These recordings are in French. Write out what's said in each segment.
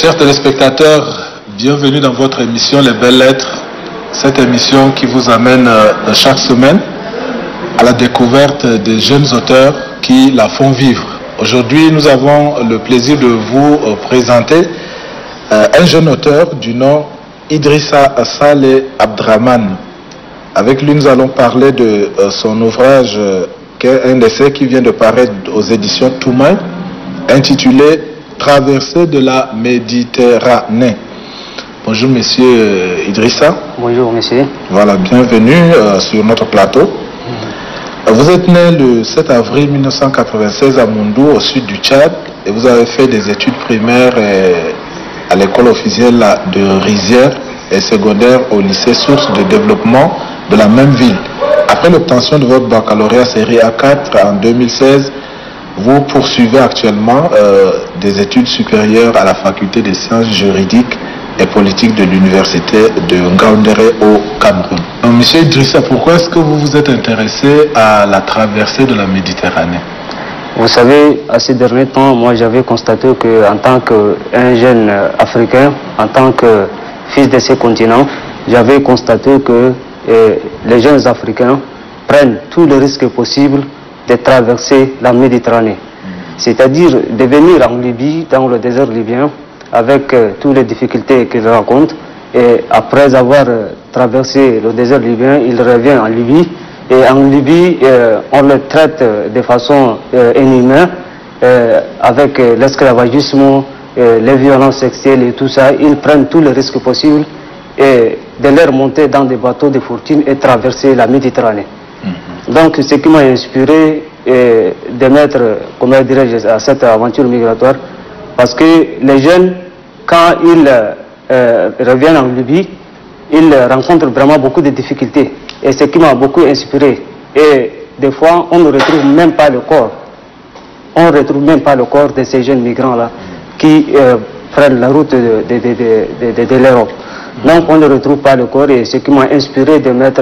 Chers téléspectateurs, bienvenue dans votre émission Les Belles Lettres. Cette émission qui vous amène chaque semaine à la découverte des jeunes auteurs qui la font vivre. Aujourd'hui, nous avons le plaisir de vous présenter un jeune auteur du nom Idrissa Saleh Abdraman. Avec lui, nous allons parler de son ouvrage, qui est un essai qui vient de paraître aux éditions Toumaï, intitulé Traversée de la Méditerranée. Bonjour monsieur Idrissa. Bonjour monsieur. Voilà, bienvenue sur notre plateau. Vous êtes né le 7 avril 1996 à Moundou, au sud du Tchad, et vous avez fait des études primaires à l'école officielle de Rizières et secondaire au lycée Source de développement de la même ville. Après l'obtention de votre baccalauréat série A4 en 2016, vous poursuivez actuellement des études supérieures à la faculté des sciences juridiques et politiques de l'université de Ngaoundéré au Cameroun. Donc, monsieur Idrissa, pourquoi est-ce que vous vous êtes intéressé à la traversée de la Méditerranée? Vous savez, à ces derniers temps, moi j'avais constaté qu'en tant qu'un jeune africain, en tant que fils de ces continents, j'avais constaté que les jeunes africains prennent tous les risques possibles de traverser la Méditerranée. C'est-à-dire de venir en Libye, dans le désert libyen, avec toutes les difficultés qu'ils rencontrent, et après avoir traversé le désert libyen, il revient en Libye, et en Libye, on le traite de façon inhumaine, avec l'esclavagisme, les violences sexuelles et tout ça. Ils prennent tous les risques possibles et de les remonter dans des bateaux de fortune et traverser la Méditerranée. Donc, ce qui m'a inspiré de mettre, comment dirais-je, à cette aventure migratoire, parce que les jeunes, quand ils reviennent en Libye, ils rencontrent vraiment beaucoup de difficultés. Et ce qui m'a beaucoup inspiré. Et des fois, on ne retrouve même pas le corps. On ne retrouve même pas le corps de ces jeunes migrants-là qui prennent la route de l'Europe. Donc on ne retrouve pas le corps, et ce qui m'a inspiré de mettre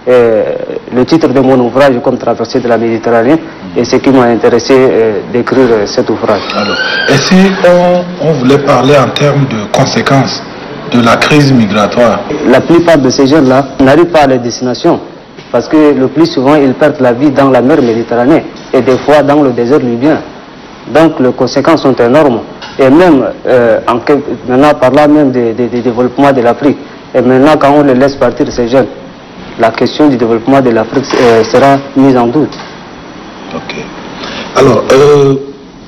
le titre de mon ouvrage comme Traversée de la Méditerranée, et ce qui m'a intéressé d'écrire cet ouvrage. Alors, et si on voulait parler en termes de conséquences de la crise migratoire? La plupart de ces jeunes-là n'arrivent pas à leur destination, parce que le plus souvent ils perdent la vie dans la mer Méditerranée et des fois dans le désert libyen. Donc les conséquences sont énormes. Et même, maintenant parlant même des développements de l'Afrique, et maintenant quand on les laisse partir, ces jeunes, la question du développement de l'Afrique sera mise en doute. Ok. Alors,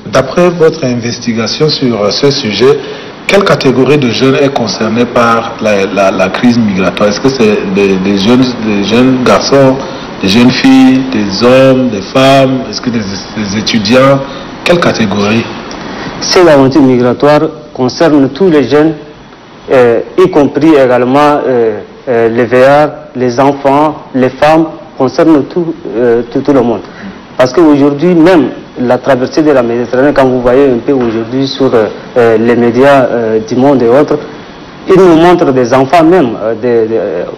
d'après votre investigation sur ce sujet, quelle catégorie de jeunes est concernée par la crise migratoire? Est-ce que c'est des jeunes garçons, des jeunes filles, des hommes, des femmes? Est-ce que des étudiants? Quelle catégorie? Cette aventure migratoire concerne tous les jeunes, y compris également les vieillards, les enfants, les femmes, concerne tout le monde. Parce qu'aujourd'hui, même la traversée de la Méditerranée, quand vous voyez un peu aujourd'hui sur les médias du monde et autres, ils nous montrent des enfants même,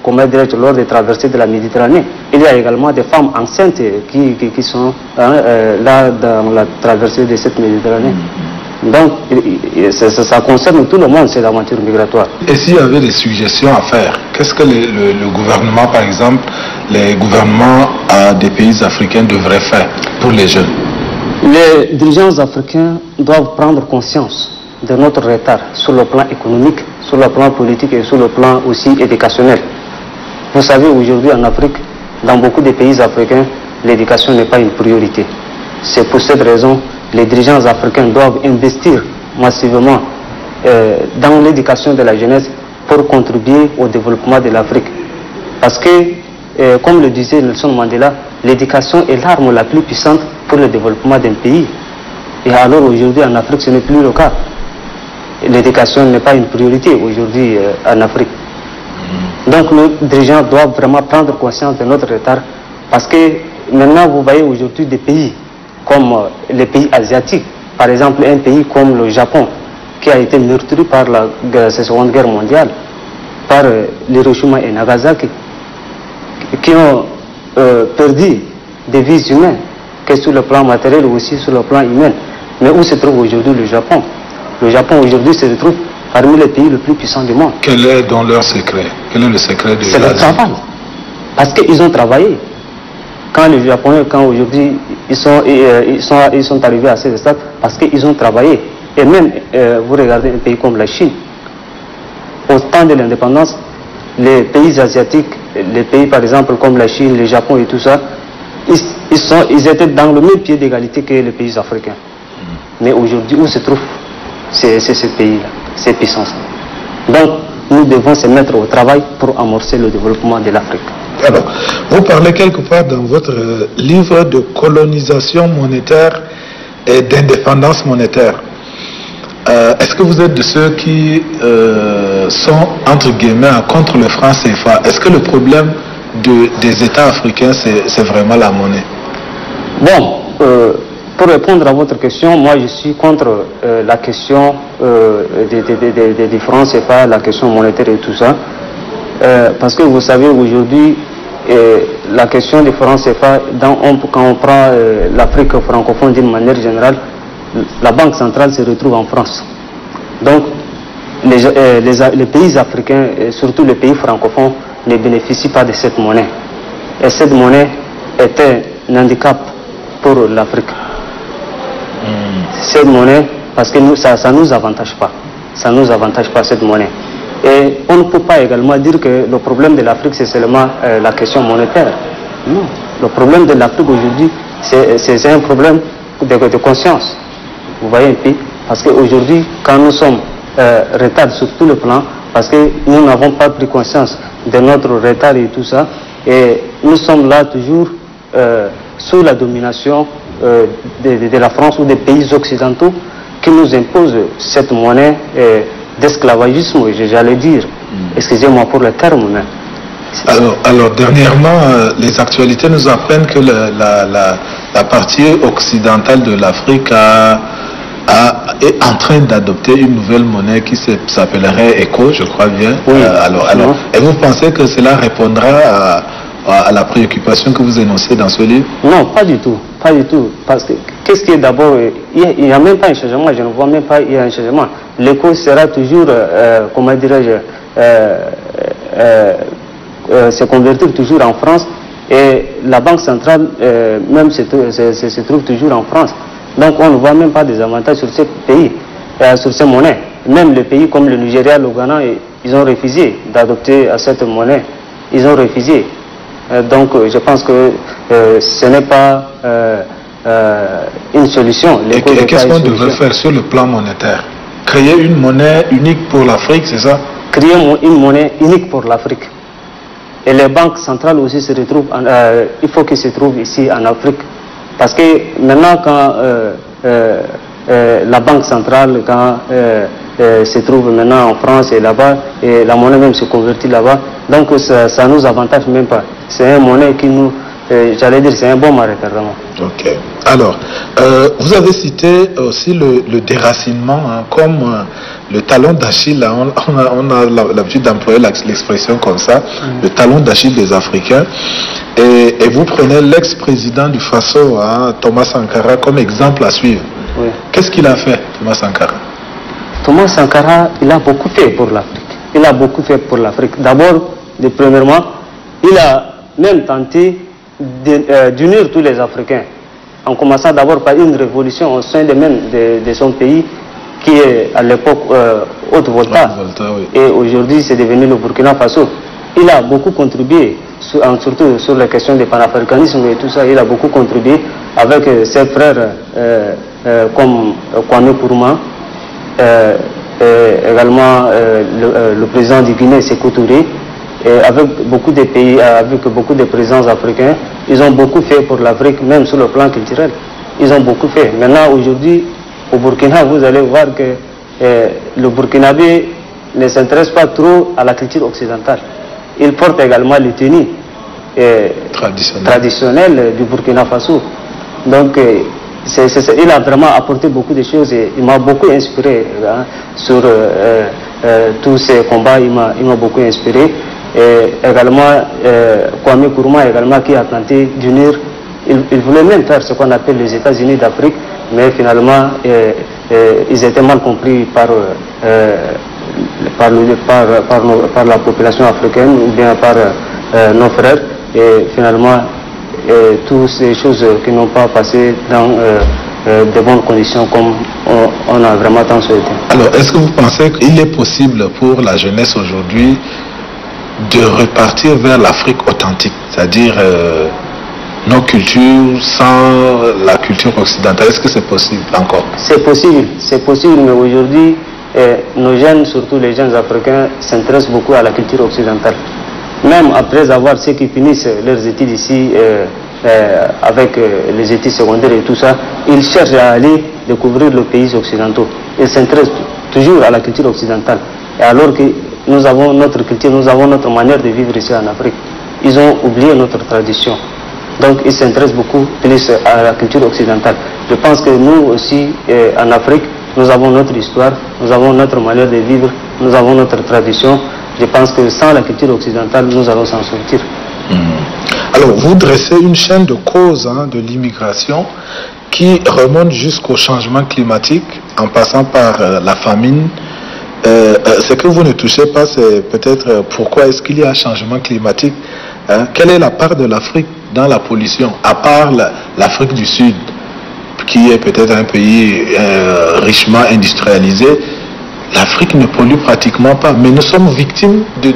comment dirais-je, lors des traversées de la Méditerranée. Il y a également des femmes enceintes qui sont là dans la traversée de cette Méditerranée. Donc, ça concerne tout le monde, cette aventure migratoire. Et s'il y avait des suggestions à faire, qu'est-ce que le gouvernement, par exemple, les gouvernements des pays africains devraient faire pour les jeunes? Les dirigeants africains doivent prendre conscience de notre retard sur le plan économique, sur le plan politique et sur le plan aussi éducationnel. Vous savez, aujourd'hui en Afrique, dans beaucoup de pays africains, l'éducation n'est pas une priorité. C'est pour cette raison que les dirigeants africains doivent investir massivement dans l'éducation de la jeunesse pour contribuer au développement de l'Afrique. Parce que, comme le disait Nelson Mandela, l'éducation est l'arme la plus puissante pour le développement d'un pays. Et alors aujourd'hui en Afrique, ce n'est plus le cas. L'éducation n'est pas une priorité aujourd'hui en Afrique. Donc nos dirigeants doivent vraiment prendre conscience de notre retard, parce que maintenant vous voyez aujourd'hui des pays comme les pays asiatiques, par exemple un pays comme le Japon, qui a été meurtri par la Seconde Guerre mondiale, par Hiroshima et Nagasaki, qui ont perdu des vies humaines, que sur le plan matériel ou aussi sur le plan humain. Mais où se trouve aujourd'hui le Japon? Le Japon aujourd'hui se retrouve parmi les pays les plus puissants du monde. Quel est dans leur secret? Quel est le secret de C'est le travail. Parce qu'ils ont travaillé. Quand les Japonais, quand aujourd'hui, ils sont arrivés à ce stade, parce qu'ils ont travaillé. Et même, vous regardez un pays comme la Chine, au temps de l'indépendance, les pays asiatiques, les pays par exemple comme la Chine, le Japon et tout ça, ils étaient dans le même pied d'égalité que les pays africains. Mais aujourd'hui, où se trouvent ces pays-là, ces puissances? Donc, nous devons se mettre au travail pour amorcer le développement de l'Afrique. Alors, vous parlez quelque part dans votre livre de colonisation monétaire et d'indépendance monétaire. Est-ce que vous êtes de ceux qui sont, entre guillemets, contre le franc CFA? Est-ce que le problème des États africains, c'est vraiment la monnaie? Bon, pour répondre à votre question, moi je suis contre la question des francs CFA, la question monétaire et tout ça. Parce que vous savez, aujourd'hui, la question des francs CFA, quand on prend l'Afrique francophone d'une manière générale, la Banque centrale se retrouve en France. Donc, les pays africains, et surtout les pays francophones, ne bénéficient pas de cette monnaie. Et cette monnaie est un handicap pour l'Afrique. Cette monnaie, parce que ça ne nous avantage pas. Ça ne nous avantage pas, cette monnaie. Et on ne peut pas également dire que le problème de l'Afrique, c'est seulement la question monétaire. Non. Le problème de l'Afrique aujourd'hui, c'est un problème de conscience. Vous voyez un peu? Parce qu'aujourd'hui, quand nous sommes retard sur tout le plan, parce que nous n'avons pas pris conscience de notre retard et tout ça, et nous sommes là toujours sous la domination de la France ou des pays occidentaux qui nous imposent cette monnaie d'esclavagisme, j'allais dire. Excusez-moi pour le terme, mais... Alors dernièrement, les actualités nous apprennent que la partie occidentale de l'Afrique est en train d'adopter une nouvelle monnaie qui s'appellerait ECO, je crois bien. Oui. Et vous pensez que cela répondra à la préoccupation que vous énoncez dans ce livre? Non, pas du tout. Pas du tout. Parce que, qu'est-ce qui est d'abord... Il n'y a même pas un changement, je ne vois même pas il y a un changement. L'ECO sera toujours, comment dirais-je, se convertir toujours en France, et la Banque centrale même se trouve toujours en France. Donc on ne voit même pas des avantages sur ce pays, sur ces monnaies. Même les pays comme le Nigeria, le Ghana, ils ont refusé d'adopter cette monnaie. Ils ont refusé. Donc je pense que ce n'est pas une solution. Et qu'est-ce qu'on devrait faire sur le plan monétaire? Créer une monnaie unique pour l'Afrique, c'est ça? Créer une monnaie unique pour l'Afrique. Et les banques centrales aussi se retrouvent, il faut qu'ils se trouvent ici en Afrique. Parce que maintenant, quand la banque centrale se trouve maintenant en France et là-bas, et la monnaie même se convertit là-bas, donc ça nous avantage même pas. C'est une monnaie qui nous, j'allais dire, c'est un bon marqueur vraiment. Ok. Alors, vous avez cité aussi le déracinement comme le talon d'Achille. On a l'habitude d'employer l'expression comme ça, le talon d'Achille des Africains. Et vous prenez l'ex-président du Faso, Thomas Sankara, comme exemple à suivre. Oui. Qu'est-ce qu'il a fait, Thomas Sankara? Thomas Sankara, il a beaucoup fait pour l'Afrique. Il a beaucoup fait pour l'Afrique. D'abord, premièrement, il a même tenté d'unir tous les Africains, en commençant d'abord par une révolution au sein de son pays, qui est à l'époque Haute-Volta. Oui. Et aujourd'hui, c'est devenu le Burkina Faso. Il a beaucoup contribué, surtout sur la question du panafricanisme et tout ça. Il a beaucoup contribué avec ses frères comme Kwame Nkrumah, également le président du Guinée, Sékou Touré, et avec beaucoup de pays, avec beaucoup de présidents africains. Ils ont beaucoup fait pour l'Afrique, même sur le plan culturel. Ils ont beaucoup fait. Maintenant, aujourd'hui, au Burkina, vous allez voir que le Burkinabé ne s'intéresse pas trop à la culture occidentale. Il porte également les tenues traditionnelles du Burkina Faso. Donc, il a vraiment apporté beaucoup de choses et il m'a beaucoup inspiré sur tous ces combats. Il m'a beaucoup inspiré. Et également, Kwame Nkrumah également, qui a tenté d'unir. Il voulait même faire ce qu'on appelle les États-Unis d'Afrique, mais finalement, ils étaient mal compris par par la population africaine ou bien par nos frères. Et finalement, toutes ces choses qui n'ont pas passé dans de bonnes conditions comme on a vraiment tant souhaité. Alors, est-ce que vous pensez qu'il est possible pour la jeunesse aujourd'hui de repartir vers l'Afrique authentique, c'est-à-dire nos cultures sans la culture occidentale? Est-ce que c'est possible encore? C'est possible, mais aujourd'hui, nos jeunes, surtout les jeunes africains, s'intéressent beaucoup à la culture occidentale. Même après avoir ceux qui finissent leurs études ici, avec les études secondaires et tout ça, ils cherchent à aller découvrir les pays occidentaux. Ils s'intéressent toujours à la culture occidentale. Et alors que nous avons notre culture, nous avons notre manière de vivre ici en Afrique. Ils ont oublié notre tradition. Donc ils s'intéressent beaucoup plus à la culture occidentale. Je pense que nous aussi, en Afrique, nous avons notre histoire, nous avons notre manière de vivre, nous avons notre tradition. Je pense que sans la culture occidentale, nous allons s'en sortir. Alors, vous dressez une chaîne de causes de l'immigration qui remonte jusqu'au changement climatique, en passant par la famine. Ce que vous ne touchez pas, c'est peut-être pourquoi est-ce qu'il y a un changement climatique. Quelle est la part de l'Afrique dans la pollution, à part l'Afrique du Sud, qui est peut-être un pays richement industrialisé? L'Afrique ne pollue pratiquement pas, mais nous sommes victimes de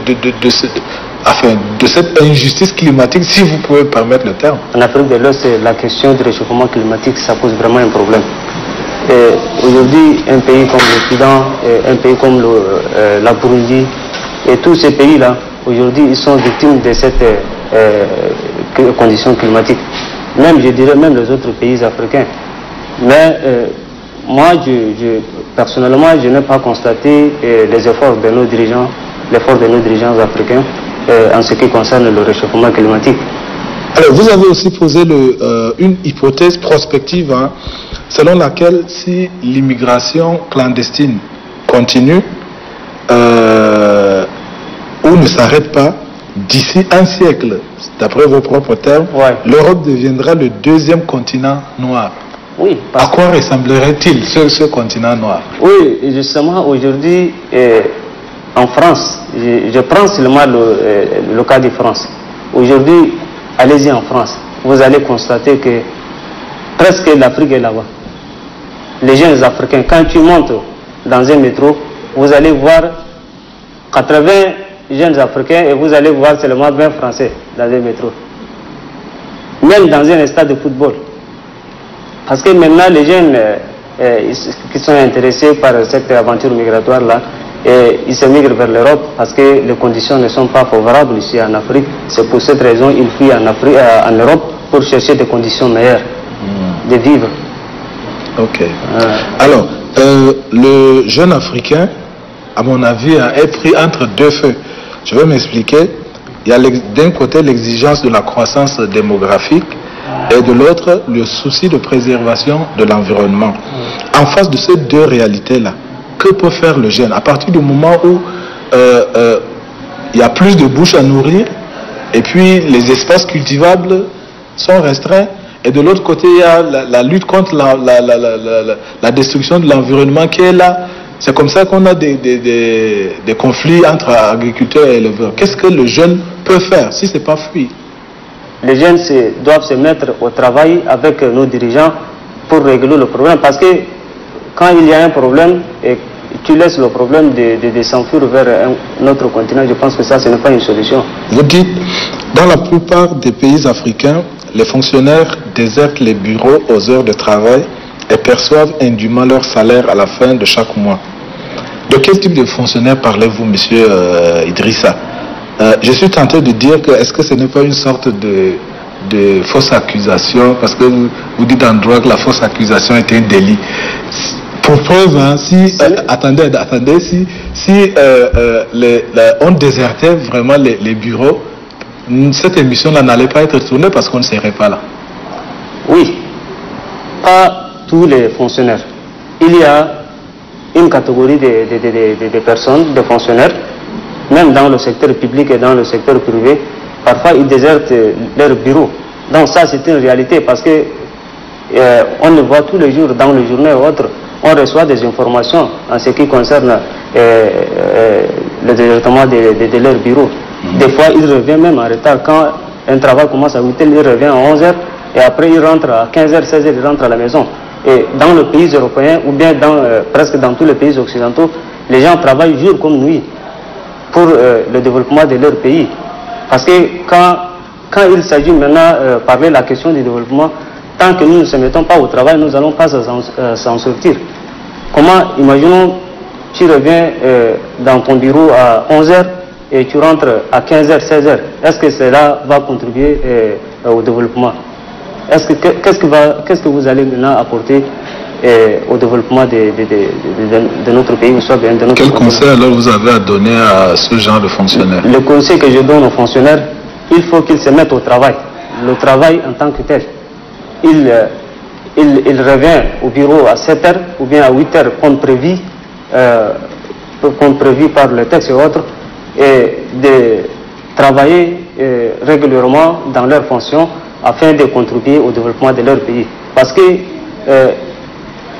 cette injustice climatique, si vous pouvez permettre le terme. En Afrique de l'Ouest, la question du réchauffement climatique, ça pose vraiment un problème. Aujourd'hui, un pays comme le Soudan, un pays comme la Burundi, et tous ces pays-là, aujourd'hui, ils sont victimes de cette condition climatique. Même, je dirais, même les autres pays africains. Mais moi, personnellement, je n'ai pas constaté les efforts de nos dirigeants, africains en ce qui concerne le réchauffement climatique. Alors, vous avez aussi posé une hypothèse prospective, selon laquelle si l'immigration clandestine continue ou ne s'arrête pas, d'ici un siècle, d'après vos propres termes, l'Europe deviendra le deuxième continent noir. Oui, à quoi ressemblerait-il ce continent noir? Oui, justement, aujourd'hui, en France, je prends seulement le cas de France. Aujourd'hui, allez-y en France, vous allez constater que presque l'Afrique est là-bas. Les jeunes Africains, quand tu montes dans un métro, vous allez voir 80 jeunes Africains et vous allez voir seulement 20 Français dans un métro. Même dans un stade de football. Parce que maintenant, les jeunes qui sont intéressés par cette aventure migratoire-là, ils se migrent vers l'Europe parce que les conditions ne sont pas favorables ici en Afrique. C'est pour cette raison qu'ils fuient en Europe pour chercher des conditions meilleures de vivre. Ok. Alors, le jeune Africain, à mon avis, est pris entre deux feux. Je vais m'expliquer. Il y a d'un côté l'exigence de la croissance démographique et de l'autre le souci de préservation de l'environnement. En face de ces deux réalités-là, que peut faire le jeune à partir du moment où il y a plus de bouches à nourrir et puis les espaces cultivables sont restreints, et de l'autre côté il y a la lutte contre la destruction de l'environnement qui est là. C'est comme ça qu'on a des conflits entre agriculteurs et éleveurs. Qu'est-ce que le jeune peut faire si ce n'est pas fuir? Les jeunes doivent se mettre au travail avec nos dirigeants pour régler le problème, parce que quand il y a un problème et tu laisses le problème de s'enfuir vers un autre continent, je pense que ça, ce n'est pas une solution. Vous dites, dans la plupart des pays africains, les fonctionnaires désertent les bureaux aux heures de travail et perçoivent indûment leur salaire à la fin de chaque mois. De quel type de fonctionnaire parlez-vous, monsieur Idrissa? Je suis tenté de dire que est-ce que ce n'est pas une sorte de fausse accusation, parce que vous dites en droit que la fausse accusation est un délit. Pour preuve, attendez, si on désertait vraiment les bureaux, cette émission-là n'allait pas être tournée parce qu'on ne serait pas là. Oui, pas tous les fonctionnaires. Il y a une catégorie de personnes, de fonctionnaires, même dans le secteur public et dans le secteur privé, parfois ils désertent leur bureau. Donc ça, c'est une réalité, parce que on le voit tous les jours dans les journaux et autres. on reçoit des informations en ce qui concerne le développement de leur bureau. Des fois, il revient même en retard. Quand un travail commence à 8h, il revient à 11h et après il rentre à 15h, 16h, il rentre à la maison. Et dans les pays européens ou bien presque dans tous les pays occidentaux, les gens travaillent jour comme nuit pour le développement de leur pays. Parce que quand il s'agit maintenant de parler de la question du développement, tant que nous ne se mettons pas au travail, nous n'allons pas s'en sortir. Comment, imaginons, tu reviens dans ton bureau à 11h et tu rentres à 15h, 16h. Est-ce que cela va contribuer au développement? Qu'est-ce que vous allez maintenant apporter au développement de notre pays ou soit bien de notre Quel continent? conseil alors vous avez à donner à ce genre de fonctionnaires? Le conseil que je donne aux fonctionnaires, il faut qu'ils se mettent au travail. Le travail en tant que tel. Il revient au bureau à 7h ou bien à 8h comme prévu par le texte et autres, et de travailler régulièrement dans leurs fonctions afin de contribuer au développement de leur pays. Parce que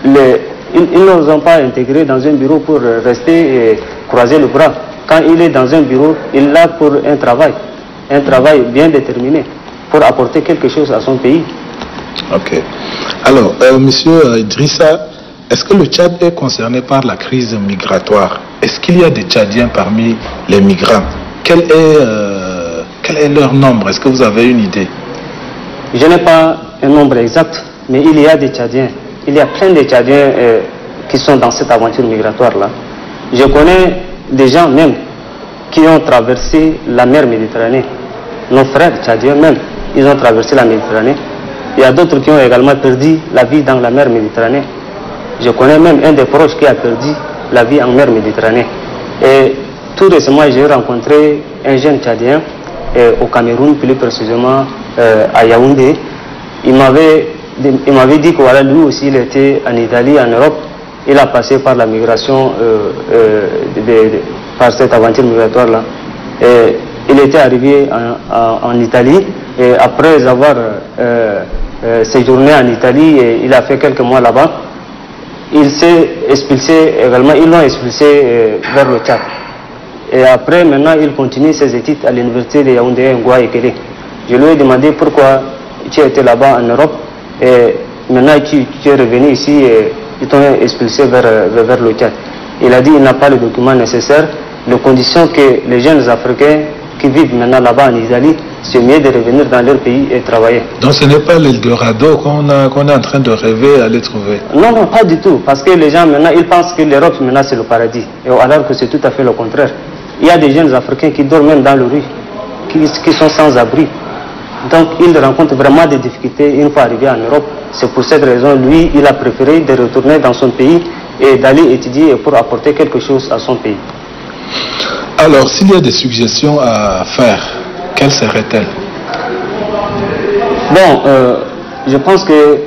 ils ne nous ont pas intégrés dans un bureau pour rester et croiser le bras. Quand il est dans un bureau, il est là pour un travail bien déterminé, pour apporter quelque chose à son pays. Ok. Alors, monsieur Idrissa, est-ce que le Tchad est concerné par la crise migratoire? Est-ce qu'il y a des Tchadiens parmi les migrants? Quel est leur nombre? Est-ce que vous avez une idée? Je n'ai pas un nombre exact, mais il y a des Tchadiens. Il y a plein de Tchadiens qui sont dans cette aventure migratoire-là. Je connais des gens même qui ont traversé la mer Méditerranée. Nos frères Tchadiens même, ils ont traversé la Méditerranée. Il y a d'autres qui ont également perdu la vie dans la mer Méditerranée. Je connais même un des proches qui a perdu la vie en mer Méditerranée. Et tout récemment, j'ai rencontré un jeune Tchadien au Cameroun, plus précisément à Yaoundé. Il m'avait dit que voilà, lui aussi, il était en Italie, en Europe. Il a passé par la migration, par cette aventure migratoire-là. Il était arrivé en Italie et après avoir séjourné en Italie, et il a fait quelques mois là-bas. Il s'est expulsé également, ils l'ont expulsé vers le Tchad. Et après, maintenant, il continue ses études à l'université de Yaoundé, Ngoa et Kélé. Je lui ai demandé pourquoi tu étais là-bas en Europe et maintenant tu es revenu ici et ils t'ont expulsé vers le Tchad. Il a dit qu'il n'a pas le document nécessaire. Les conditions que les jeunes Africains qui vivent maintenant là-bas en Italie, c'est mieux de revenir dans leur pays et travailler. Donc ce n'est pas l'Eldorado qu'on est en train de rêver à aller trouver? Non, non, pas du tout. Parce que les gens maintenant, ils pensent que l'Europe maintenant c'est le paradis. Et alors que c'est tout à fait le contraire. Il y a des jeunes Africains qui dorment même dans le rue, qui sont sans abri. Donc ils rencontrent vraiment des difficultés une fois arrivés en Europe. C'est pour cette raison, lui, il a préféré de retourner dans son pays et d'aller étudier pour apporter quelque chose à son pays. Alors, s'il y a des suggestions à faire, quelles seraient-elles? Bon, je pense que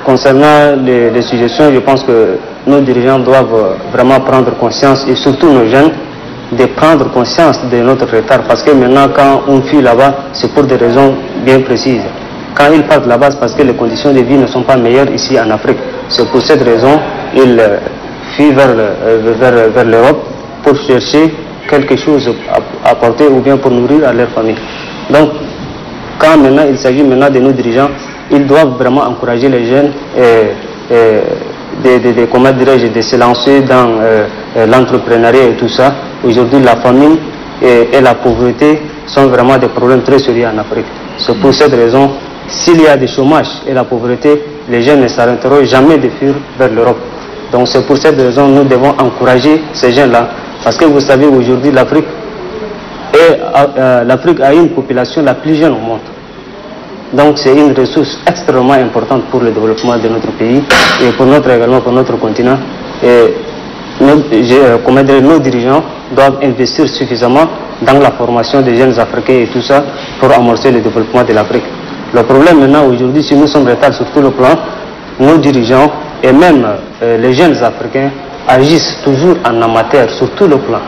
concernant les suggestions, je pense que nos dirigeants doivent vraiment prendre conscience, et surtout nos jeunes, de prendre conscience de notre retard. Parce que maintenant, quand on fuit là-bas, c'est pour des raisons bien précises. Quand ils partent là-bas, c'est parce que les conditions de vie ne sont pas meilleures ici en Afrique. C'est pour cette raison qu'ils fuient vers l'Europe pour chercher quelque chose à apporter ou bien pour nourrir à leur famille. Donc, quand maintenant il s'agit maintenant de nos dirigeants, ils doivent vraiment encourager les jeunes de se lancer dans l'entrepreneuriat et tout ça. Aujourd'hui, la famine et la pauvreté sont vraiment des problèmes très sérieux en Afrique. C'est pour cette raison, s'il y a des chômages et la pauvreté, les jeunes ne s'arrêteront jamais de fuir vers l'Europe. Donc c'est pour cette raison que nous devons encourager ces jeunes-là. Parce que vous savez, aujourd'hui, l'Afrique a une population la plus jeune au monde. Donc c'est une ressource extrêmement importante pour le développement de notre pays et également pour notre continent. Et nos dirigeants doivent investir suffisamment dans la formation des jeunes Africains et tout ça pour amorcer le développement de l'Afrique. Le problème maintenant aujourd'hui, si nous sommes en retard sur tout le plan, nos dirigeants et même les jeunes Africains agissent toujours en amateur sur tout le plan.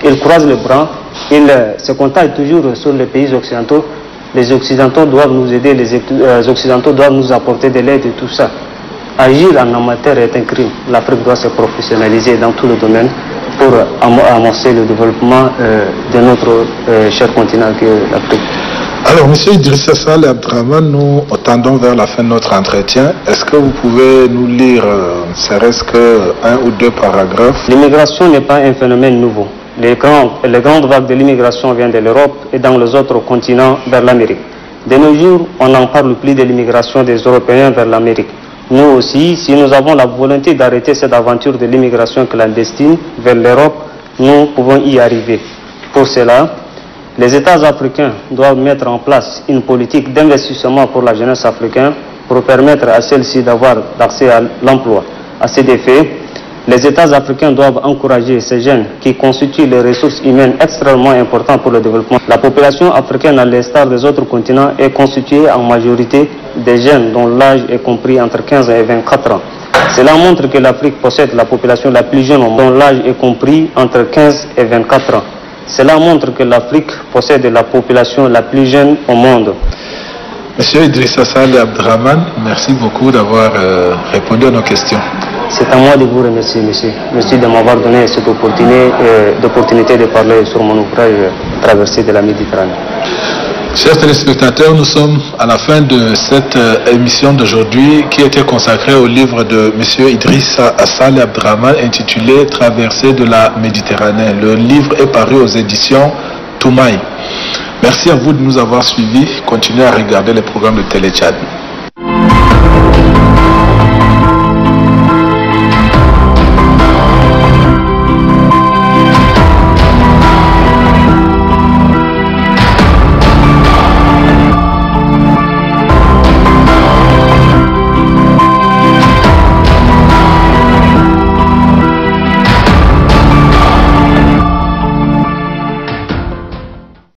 Ils croisent les bras, ils se contactent toujours sur les pays occidentaux. Les Occidentaux doivent nous aider, les Occidentaux doivent nous apporter de l'aide et tout ça. agir en amateur est un crime. L'Afrique doit se professionnaliser dans tous les domaines pour amorcer le développement de notre cher continent que l'Afrique. Alors, M. Idrissa Sall Abdraman, nous tendons vers la fin de notre entretien. Est-ce que vous pouvez nous lire, serait-ce qu'un ou deux paragraphes? L'immigration n'est pas un phénomène nouveau. Les grandes vagues de l'immigration viennent de l'Europe et dans les autres continents vers l'Amérique. De nos jours, on n'en parle plus de l'immigration des Européens vers l'Amérique. Nous aussi, si nous avons la volonté d'arrêter cette aventure de l'immigration clandestine vers l'Europe, nous pouvons y arriver. Pour cela, les États africains doivent mettre en place une politique d'investissement pour la jeunesse africaine pour permettre à celle-ci d'avoir accès à l'emploi. À cet effet, les États africains doivent encourager ces jeunes qui constituent les ressources humaines extrêmement importantes pour le développement. La population africaine, à l'instar des autres continents, est constituée en majorité des jeunes dont l'âge est compris entre 15 et 24 ans. Cela montre que l'Afrique possède la population la plus jeune dont l'âge est compris entre 15 et 24 ans. Cela montre que l'Afrique possède la population la plus jeune au monde. Monsieur Idrissa Sall Abdraman, merci beaucoup d'avoir répondu à nos questions. C'est à moi de vous remercier, monsieur. Merci de m'avoir donné cette opportunité de parler sur mon ouvrage Traversée de la Méditerranée. Chers téléspectateurs, nous sommes à la fin de cette émission d'aujourd'hui qui était consacrée au livre de M. Idrissa Sall Abdraman intitulé Traversée de la Méditerranée. Le livre est paru aux éditions Toumaï. Merci à vous de nous avoir suivis. Continuez à regarder les programmes de Télé Tchad.